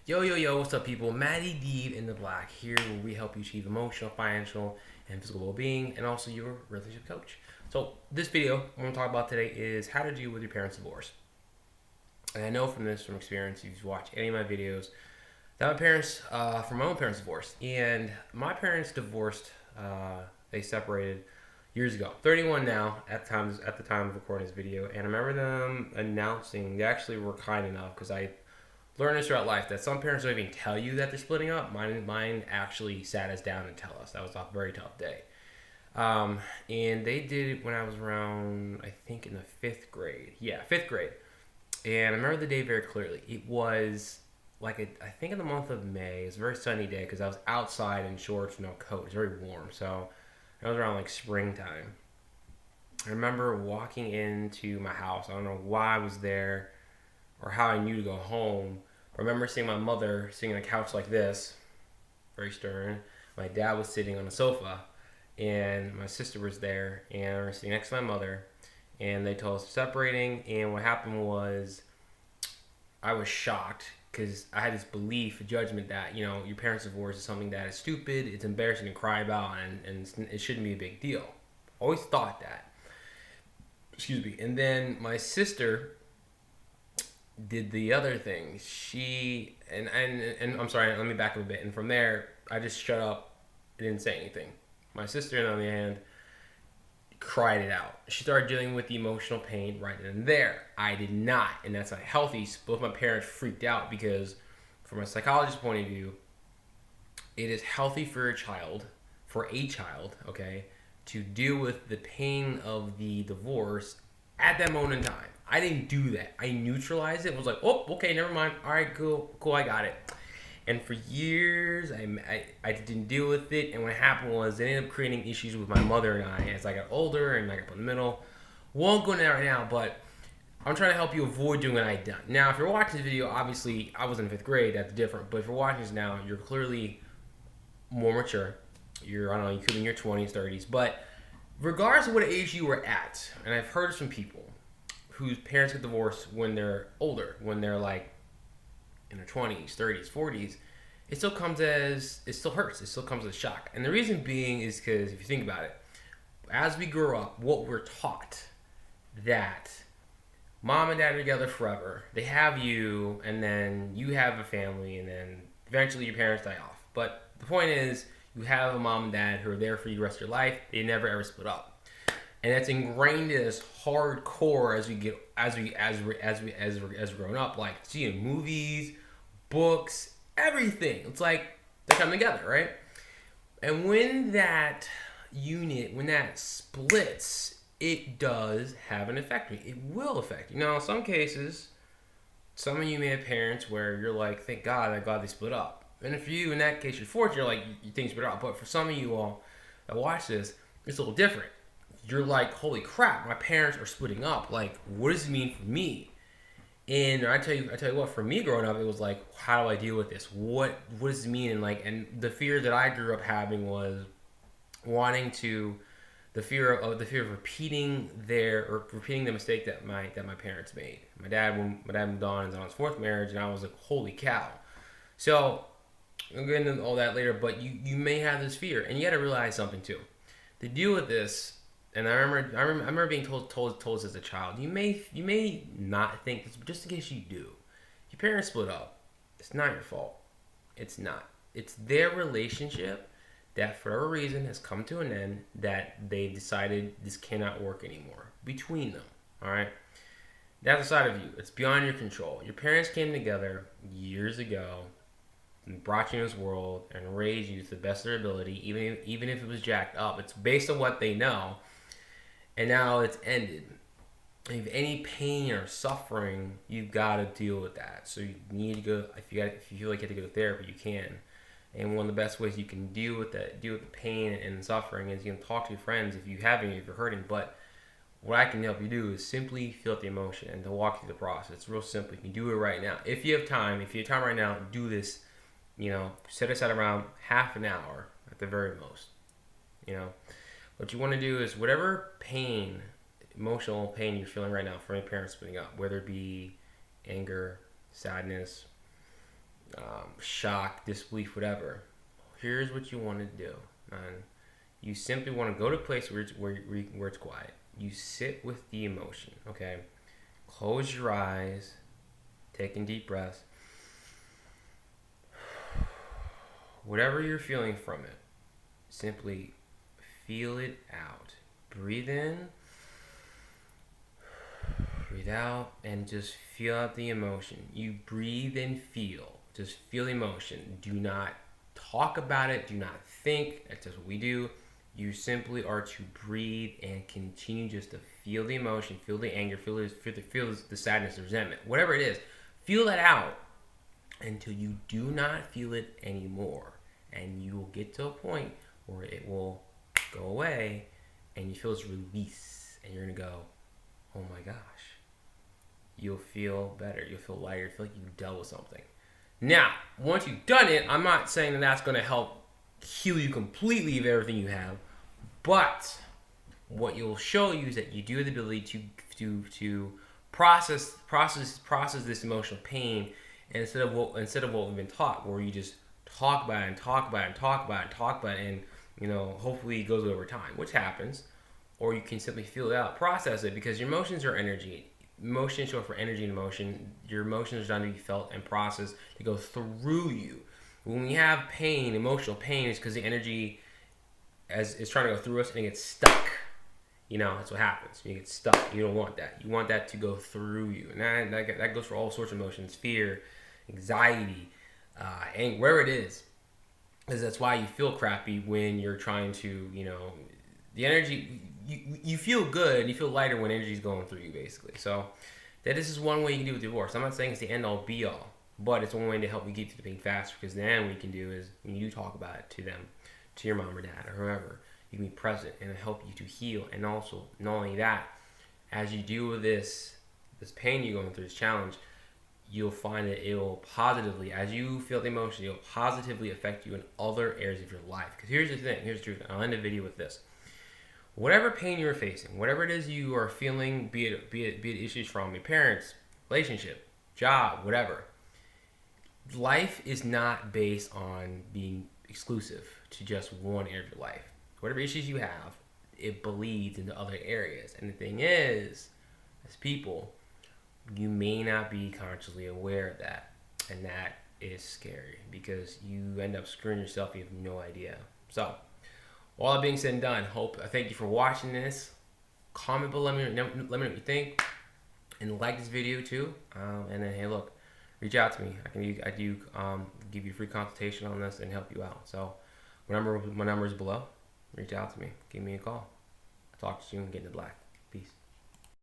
Yo, what's up, people? Maddie Deeb in the Black here, where we help you achieve emotional, financial, and physical well being, and also your relationship coach. So, this video I'm going to talk about today is how to deal with your parents' divorce. And I know from experience, if you've watched any of my videos, that from my own parents divorced. And my parents divorced, they separated years ago. 31 now at the time of recording this video. And I remember them announcing, they actually were kind enough, because I learn this throughout life, that some parents don't even tell you that they're splitting up. Mine actually sat us down and tell us. That was a very tough day. And they did it when I was around, I think, in the fifth grade. Yeah, fifth grade. And I remember the day very clearly. It was I think in the month of May. It was a very sunny day because I was outside in shorts, no coat. It was very warm. So it was around springtime. I remember walking into my house. I don't know why I was there or how I knew to go home. I remember seeing my mother sitting on a couch like this, very stern. My dad was sitting on a sofa, and my sister was there, and I was sitting next to my mother, and they told us separating. And what happened was, I was shocked because I had this belief, a judgment that your parents' divorce is something that is stupid, it's embarrassing to cry about, and it shouldn't be a big deal. Always thought that. Excuse me. And then my sister did the other thing. She and I'm sorry, let me back up a bit. And from there, I just shut up and didn't say anything. My sister, on the other hand, cried it out. She started dealing with the emotional pain right then and there. I did not, and that's not healthy. Both my parents freaked out because, from a psychologist's point of view, it is healthy for a child, okay, to deal with the pain of the divorce at that moment in time. I didn't do that. I neutralized it. Was like, oh, okay, never mind. All right, cool, I got it. And for years, I didn't deal with it. And what happened was, it ended up creating issues with my mother and I as I got older and I got put in the middle. Won't go into that right now, but I'm trying to help you avoid doing what I done. Now, if you're watching this video, obviously I was in fifth grade. That's different. But if you're watching this now, you're clearly more mature. You could be in your 20s, 30s. But regardless of what age you were at, and I've heard from people whose parents get divorced when they're older, when they're in their 20s, 30s, 40s, it still hurts. It still comes as a shock. And the reason being is because, if you think about it, as we grow up, what we're taught, that mom and dad are together forever, they have you, and then you have a family, and then eventually your parents die off. But the point is, you have a mom and dad who are there for you the rest of your life. They never ever split up. And that's ingrained in us hardcore as we're growing up, like seeing movies, books, everything. It's like they come together, right? And when that splits, it does have an effect on you. It will affect you. Now, in some cases, some of you may have parents where you're like, thank God, they split up. And if you, in that case, you're fortunate, you're like, you think split up. But for some of you all that watch this, it's a little different. You're like, holy crap, my parents are splitting up. Like, what does it mean for me? And I tell you what, for me growing up, it was like, how do I deal with this? What does it mean? And the fear that I grew up having was the fear of repeating the mistake that my parents made. My dad moved on and on his fourth marriage, and I was like, holy cow. So I'll get into all that later, but you may have this fear, and you got to realize something too. To deal with this. And I remember being told this as a child. You may not think this, but just in case you do, your parents split up. It's not your fault. It's not. It's their relationship that, for whatever reason, has come to an end. That they decided this cannot work anymore between them. All right. That's outside of you. It's beyond your control. Your parents came together years ago and brought you in this world and raised you to the best of their ability, even if it was jacked up. It's based on what they know. And now it's ended. If any pain or suffering, you've got to deal with that. So you need to go. If you feel like you have to go to therapy, you can. And one of the best ways you can deal with the pain and suffering is you can talk to your friends if you're hurting. But what I can help you do is simply feel the emotion and to walk through the process. It's real simple. You can do it right now. If you have time right now, do this. Set aside around half an hour at the very most. What you want to do is whatever emotional pain you're feeling right now from your parents splitting up, whether it be anger, sadness, shock, disbelief, whatever. Here's what you want to do, man. You simply want to go to a place where it's quiet. You sit with the emotion, okay? Close your eyes, taking deep breaths. Whatever you're feeling from it, simply feel it out. Breathe in, breathe out, and just feel out the emotion. You breathe and feel. Just feel the emotion. Do not talk about it. Do not think. That's just what we do. You simply are to breathe and continue just to feel the emotion, feel the anger, feel the sadness, the resentment, whatever it is. Feel that out until you do not feel it anymore. And you will get to a point where it will go away and you feel this release. And you're going to go, oh my gosh. You'll feel better. You'll feel lighter. You'll feel like you've dealt with something. Now, once you've done it, I'm not saying that that's going to help heal you completely of everything you have, but what you'll show you is that you do have the ability to process this emotional pain, and instead of what we've been taught, where you just talk about it and talk about it and talk about it and talk about it, and hopefully it goes over time, which happens, or you can simply feel it out, process it, because your emotions are energy. Emotions show for energy and emotion. Your emotions are done to be felt and processed to go through you. When we have pain, emotional pain, is because the energy is trying to go through us and it gets stuck. That's what happens. You get stuck. You don't want that. You want that to go through you. And that goes for all sorts of emotions. Fear, anxiety, anger, wherever it is. Because that's why you feel crappy when you're trying to, the energy, you feel good and you feel lighter when energy is going through you, basically. So this is one way you can deal with divorce. I'm not saying it's the end all be all. But it's one way to help you get to the pain faster, because then what you can do is when you talk about it to them, to your mom or dad or whoever, you can be present and help you to heal. And also, not only that, as you deal with this pain you're going through, this challenge, you'll find that it will positively, as you feel the emotion, it will positively affect you in other areas of your life. Because here's the thing, here's the truth. I'll end the video with this. Whatever pain you're facing, whatever it is you are feeling, be it issues from your parents, relationship, job, whatever, life is not based on being exclusive to just one area of your life. Whatever issues you have, it bleeds into other areas. And the thing is, as people, you may not be consciously aware of that. And that is scary, because you end up screwing yourself. You have no idea. So, all that being said and done, I thank you for watching this. Comment below, let me know what you think. And like this video too. And then, hey, look. Reach out to me. I do give you a free consultation on this and help you out. So my number is below. Reach out to me. Give me a call. I'll talk to you soon. Get in the black. Peace.